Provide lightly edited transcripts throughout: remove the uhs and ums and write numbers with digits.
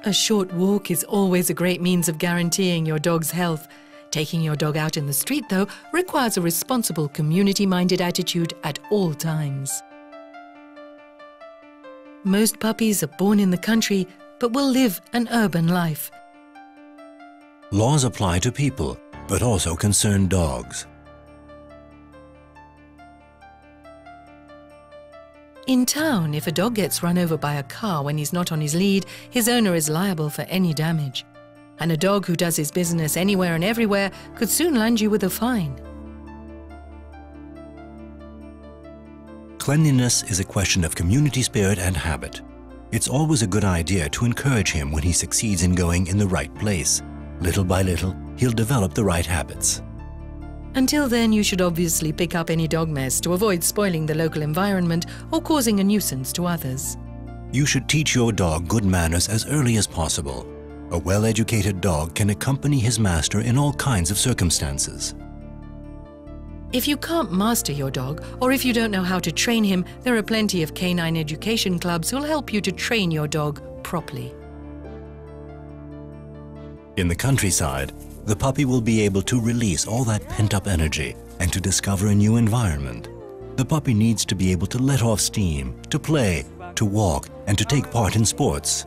A short walk is always a great means of guaranteeing your dog's health. Taking your dog out in the street, though, requires a responsible, community-minded attitude at all times. Most puppies are born in the country, but will live an urban life. Laws apply to people, but also concern dogs. In town, if a dog gets run over by a car when he's not on his lead, his owner is liable for any damage. And a dog who does his business anywhere and everywhere could soon land you with a fine. Cleanliness is a question of community spirit and habit. It's always a good idea to encourage him when he succeeds in going in the right place. Little by little, he'll develop the right habits. Until then, you should obviously pick up any dog mess to avoid spoiling the local environment or causing a nuisance to others. You should teach your dog good manners as early as possible. A well-educated dog can accompany his master in all kinds of circumstances. If you can't master your dog, or if you don't know how to train him, there are plenty of canine education clubs who'll help you to train your dog properly. In the countryside, the puppy will be able to release all that pent-up energy and to discover a new environment. The puppy needs to be able to let off steam, to play, to walk, and to take part in sports.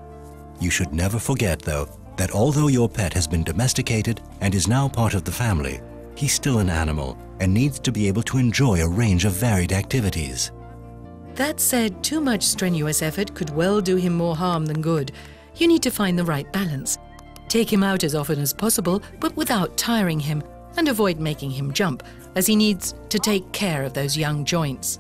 You should never forget, though, that although your pet has been domesticated and is now part of the family, he's still an animal and needs to be able to enjoy a range of varied activities. That said, too much strenuous effort could well do him more harm than good. You need to find the right balance. Take him out as often as possible, but without tiring him, and avoid making him jump, as he needs to take care of those young joints.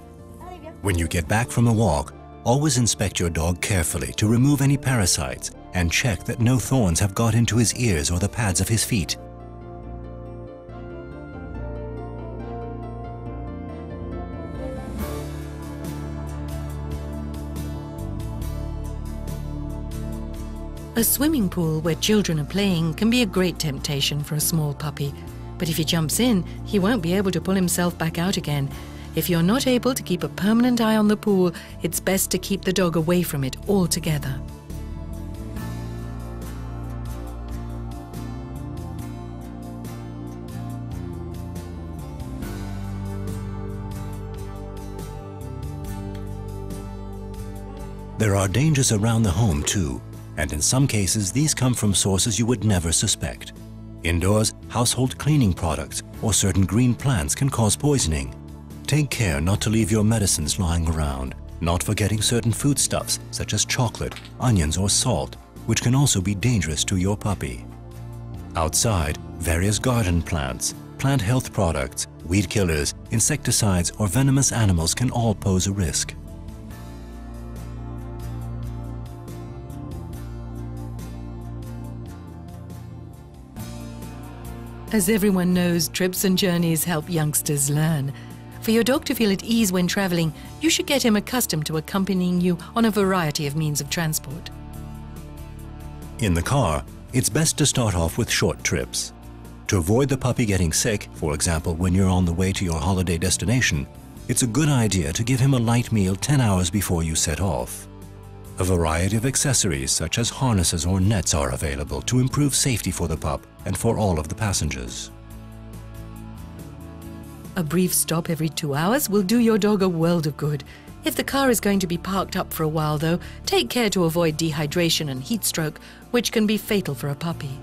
When you get back from a walk, always inspect your dog carefully to remove any parasites and check that no thorns have got into his ears or the pads of his feet. A swimming pool where children are playing can be a great temptation for a small puppy. But if he jumps in, he won't be able to pull himself back out again. If you're not able to keep a permanent eye on the pool, it's best to keep the dog away from it altogether. There are dangers around the home too, and in some cases these come from sources you would never suspect. Indoors, household cleaning products or certain green plants can cause poisoning. Take care not to leave your medicines lying around, not forgetting certain foodstuffs such as chocolate, onions or salt, which can also be dangerous to your puppy. Outside, various garden plants, plant health products, weed killers, insecticides or venomous animals can all pose a risk. As everyone knows, trips and journeys help youngsters learn. For your dog to feel at ease when traveling, you should get him accustomed to accompanying you on a variety of means of transport. In the car, it's best to start off with short trips. To avoid the puppy getting sick, for example when you're on the way to your holiday destination, it's a good idea to give him a light meal 10 hours before you set off. A variety of accessories such as harnesses or nets are available to improve safety for the pup and for all of the passengers. A brief stop every 2 hours will do your dog a world of good. If the car is going to be parked up for a while though, take care to avoid dehydration and heat stroke, which can be fatal for a puppy.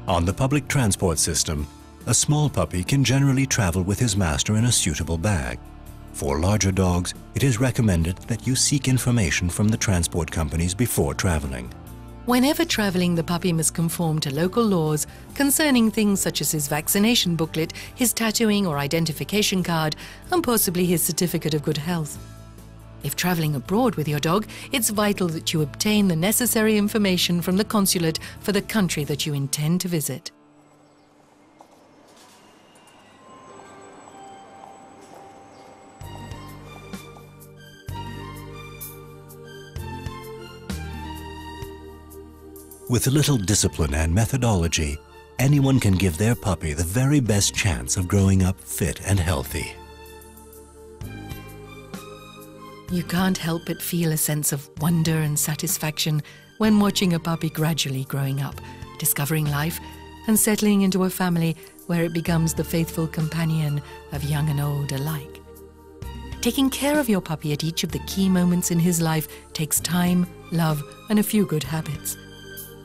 On the public transport system, a small puppy can generally travel with his master in a suitable bag. For larger dogs, it is recommended that you seek information from the transport companies before traveling. Whenever traveling, the puppy must conform to local laws concerning things such as his vaccination booklet, his tattooing or identification card, and possibly his certificate of good health. If traveling abroad with your dog, it's vital that you obtain the necessary information from the consulate for the country that you intend to visit. With a little discipline and methodology, anyone can give their puppy the very best chance of growing up fit and healthy. You can't help but feel a sense of wonder and satisfaction when watching a puppy gradually growing up, discovering life, and settling into a family where it becomes the faithful companion of young and old alike. Taking care of your puppy at each of the key moments in his life takes time, love, and a few good habits.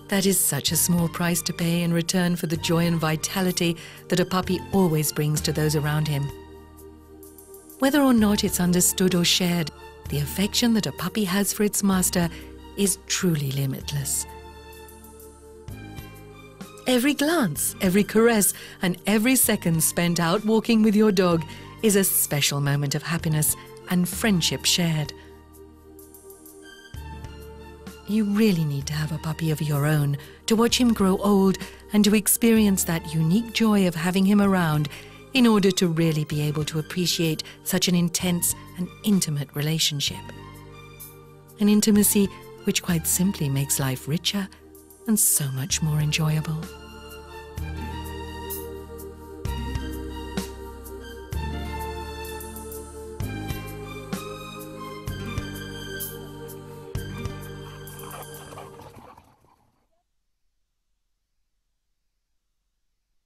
That is such a small price to pay in return for the joy and vitality that a puppy always brings to those around him. Whether or not it's understood or shared, the affection that a puppy has for its master is truly limitless. Every glance, every caress, and every second spent out walking with your dog is a special moment of happiness and friendship shared. You really need to have a puppy of your own to watch him grow old and to experience that unique joy of having him around in order to really be able to appreciate such an intense and intimate relationship. An intimacy which quite simply makes life richer and so much more enjoyable.